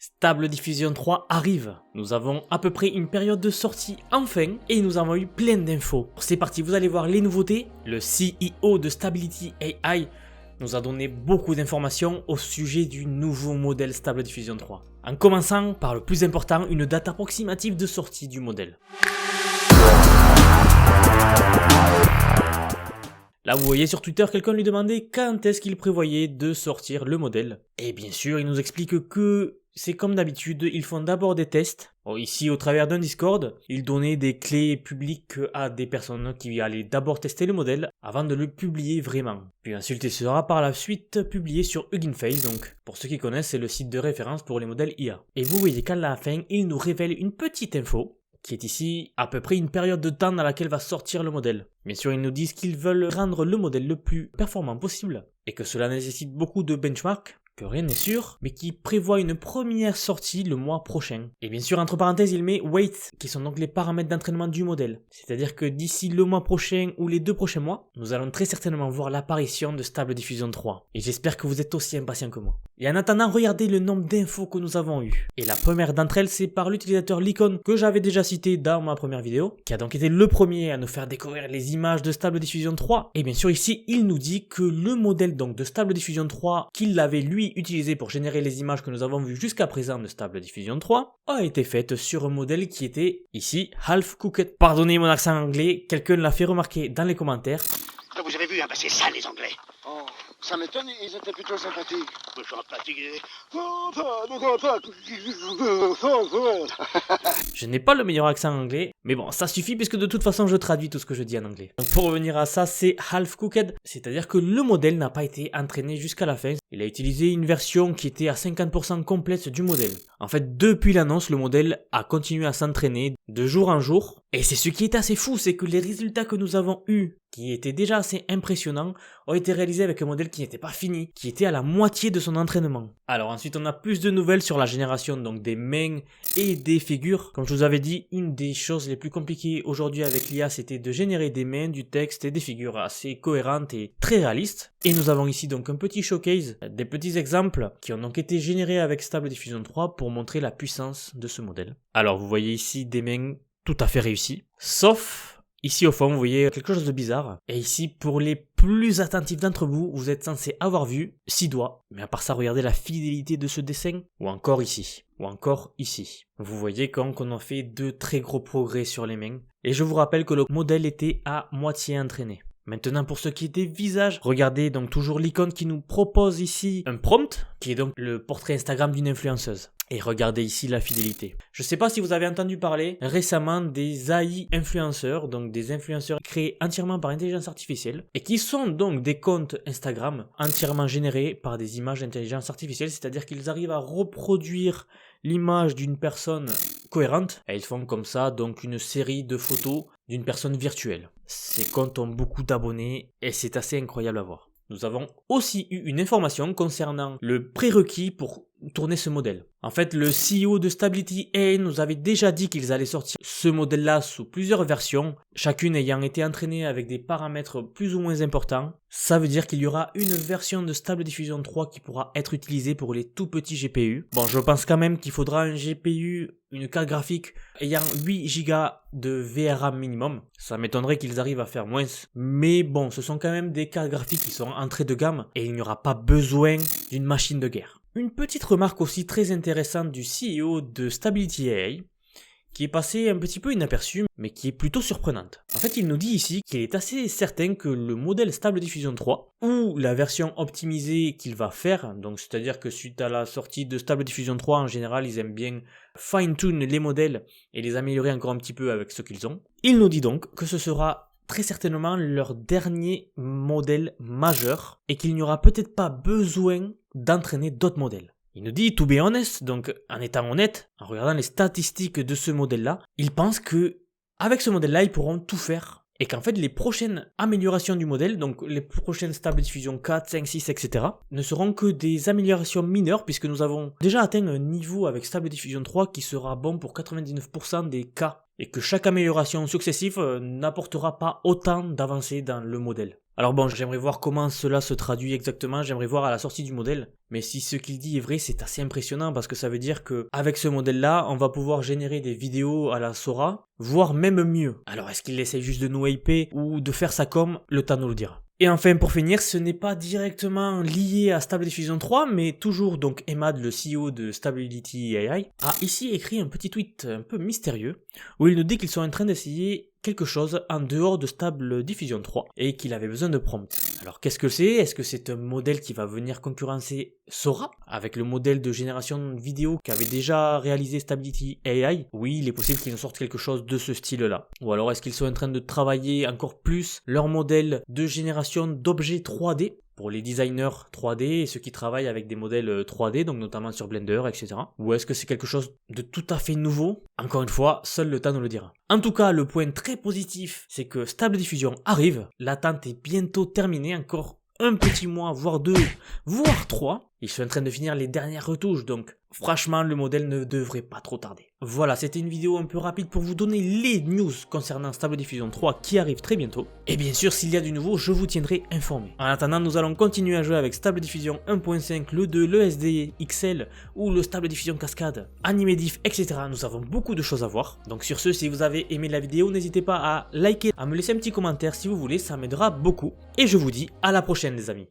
Stable Diffusion 3 arrive. Nous avons à peu près une période de sortie enfin et nous avons eu plein d'infos. C'est parti, vous allez voir les nouveautés. Le CEO de Stability AI nous a donné beaucoup d'informations au sujet du nouveau modèle Stable Diffusion 3. En commençant par le plus important, une date approximative de sortie du modèle. Là, vous voyez sur Twitter, quelqu'un lui demandait quand est-ce qu'il prévoyait de sortir le modèle. Et bien sûr, il nous explique que c'est comme d'habitude, ils font d'abord des tests. Ici, au travers d'un Discord, ils donnaient des clés publiques à des personnes qui allaient d'abord tester le modèle avant de le publier vraiment. Puis ensuite, il sera par la suite publié sur Hugging Face, donc pour ceux qui connaissent, c'est le site de référence pour les modèles IA. Et vous voyez qu'à la fin, il nous révèle une petite info qui est ici à peu près une période de temps dans laquelle va sortir le modèle. Bien sûr, ils nous disent qu'ils veulent rendre le modèle le plus performant possible et que cela nécessite beaucoup de benchmarks, que rien n'est sûr, mais qui prévoit une première sortie le mois prochain. Et bien sûr, entre parenthèses, il met wait, qui sont donc les paramètres d'entraînement du modèle. C'est-à-dire que d'ici le mois prochain ou les 2 prochains mois, nous allons très certainement voir l'apparition de Stable Diffusion 3. Et j'espère que vous êtes aussi impatients que moi. Et en attendant, regardez le nombre d'infos que nous avons eues. Et la première d'entre elles, c'est par l'utilisateur Lycon, que j'avais déjà cité dans ma première vidéo, qui a donc été le premier à nous faire découvrir les images de Stable Diffusion 3. Et bien sûr, ici, il nous dit que le modèle donc de Stable Diffusion 3, qu'il avait lui utilisé pour générer les images que nous avons vues jusqu'à présent de Stable Diffusion 3, a été faite sur un modèle qui était, ici, half cooked. Pardonnez mon accent anglais, quelqu'un l'a fait remarquer dans les commentaires. Vous avez vu, hein, bah c'est ça les Anglais. Oh, ça m'étonne, ils étaient plutôt sympathiques. Je n'ai pas le meilleur accent anglais, mais bon, ça suffit puisque de toute façon je traduis tout ce que je dis en anglais. Donc pour revenir à ça, c'est half cooked, c'est-à-dire que le modèle n'a pas été entraîné jusqu'à la fin. Il a utilisé une version qui était à 50% complète du modèle. En fait, depuis l'annonce, le modèle a continué à s'entraîner de jour en jour. Et c'est ce qui est assez fou, c'est que les résultats que nous avons eus, qui étaient déjà assez impressionnants, ont été réalisés avec un modèle qui n'était pas fini, qui était à la moitié de son entraînement. Alors ensuite, on a plus de nouvelles sur la génération donc des mains et des figures. Comme je vous avais dit, une des choses les plus compliquées aujourd'hui avec l'IA, c'était de générer des mains, du texte et des figures assez cohérentes et très réalistes. Et nous avons ici donc un petit showcase, des petits exemples qui ont donc été générés avec Stable Diffusion 3 pour montrer la puissance de ce modèle. Alors vous voyez ici des mains tout à fait réussies, sauf ici au fond vous voyez quelque chose de bizarre. Et ici pour les plus attentifs d'entre vous, vous êtes censés avoir vu 6 doigts. Mais à part ça, regardez la fidélité de ce dessin. Ou encore ici. Ou encore ici. Vous voyez qu'on a fait de très gros progrès sur les mains. Et je vous rappelle que le modèle était à moitié entraîné. Maintenant pour ce qui est des visages, regardez donc toujours l'icône qui nous propose ici un prompt, qui est donc le portrait Instagram d'une influenceuse. Et regardez ici la fidélité. Je sais pas si vous avez entendu parler récemment des AI influenceurs, donc des influenceurs créés entièrement par intelligence artificielle, et qui sont donc des comptes Instagram entièrement générés par des images d'intelligence artificielle, c'est-à-dire qu'ils arrivent à reproduire l'image d'une personne cohérente, et ils font comme ça donc une série de photos d'une personne virtuelle. Ces comptes ont beaucoup d'abonnés, et c'est assez incroyable à voir. Nous avons aussi eu une information concernant le prérequis pour tourner ce modèle. En fait, le CEO de Stability AI nous avait déjà dit qu'ils allaient sortir ce modèle-là sous plusieurs versions, chacune ayant été entraînée avec des paramètres plus ou moins importants. Ça veut dire qu'il y aura une version de Stable Diffusion 3 qui pourra être utilisée pour les tout petits GPU. Bon, je pense quand même qu'il faudra un GPU, une carte graphique ayant 8 Go de VRAM minimum. Ça m'étonnerait qu'ils arrivent à faire moins. Mais bon, ce sont quand même des cartes graphiques qui sont entrées de gamme et il n'y aura pas besoin d'une machine de guerre. Une petite remarque aussi très intéressante du CEO de Stability AI, qui est passée un petit peu inaperçue, mais qui est plutôt surprenante. En fait, il nous dit ici qu'il est assez certain que le modèle Stable Diffusion 3, ou la version optimisée qu'il va faire, donc c'est-à-dire que suite à la sortie de Stable Diffusion 3, en général, ils aiment bien fine-tune les modèles et les améliorer encore un petit peu avec ce qu'ils ont. Il nous dit donc que ce sera très certainement leur dernier modèle majeur et qu'il n'y aura peut-être pas besoin d'entraîner d'autres modèles. Il nous dit, to be honest, donc en étant honnête, en regardant les statistiques de ce modèle-là, il pense que avec ce modèle-là, ils pourront tout faire et qu'en fait les prochaines améliorations du modèle, donc les prochaines Stable Diffusion 4, 5, 6, etc., ne seront que des améliorations mineures puisque nous avons déjà atteint un niveau avec Stable Diffusion 3 qui sera bon pour 99% des cas et que chaque amélioration successive n'apportera pas autant d'avancées dans le modèle. Alors bon, j'aimerais voir comment cela se traduit exactement, j'aimerais voir à la sortie du modèle. Mais si ce qu'il dit est vrai, c'est assez impressionnant parce que ça veut dire que avec ce modèle-là, on va pouvoir générer des vidéos à la Sora, voire même mieux. Alors est-ce qu'il essaie juste de nous hyper ou de faire ça comme, le temps nous le dira. Et enfin, pour finir, ce n'est pas directement lié à Stable Diffusion 3, mais toujours donc Emad, le CEO de Stability AI, a ici écrit un petit tweet un peu mystérieux, où il nous dit qu'ils sont en train d'essayer quelque chose en dehors de Stable Diffusion 3, et qu'il avait besoin de prompts. Alors qu'est-ce que c'est? Est-ce que c'est un modèle qui va venir concurrencer Sora, avec le modèle de génération vidéo qu'avait déjà réalisé Stability AI? Oui, il est possible qu'ils nous sortent quelque chose de ce style-là. Ou alors est-ce qu'ils sont en train de travailler encore plus leur modèle de génération d'objets 3D pour les designers 3D et ceux qui travaillent avec des modèles 3D, donc notamment sur Blender, etc. Ou est-ce que c'est quelque chose de tout à fait nouveau? Encore une fois, seul le temps nous le dira. En tout cas, le point très positif, c'est que Stable Diffusion arrive, l'attente est bientôt terminée, encore un petit mois, voire 2, voire 3. Ils sont en train de finir les dernières retouches, donc franchement le modèle ne devrait pas trop tarder. Voilà, c'était une vidéo un peu rapide pour vous donner les news concernant Stable Diffusion 3 qui arrive très bientôt. Et bien sûr, s'il y a du nouveau, je vous tiendrai informé. En attendant, nous allons continuer à jouer avec Stable Diffusion 1.5, le 2, le SD XL ou le Stable Diffusion Cascade, Animediff, etc. Nous avons beaucoup de choses à voir. Donc sur ce, si vous avez aimé la vidéo, n'hésitez pas à liker, à me laisser un petit commentaire si vous voulez, ça m'aidera beaucoup. Et je vous dis à la prochaine les amis.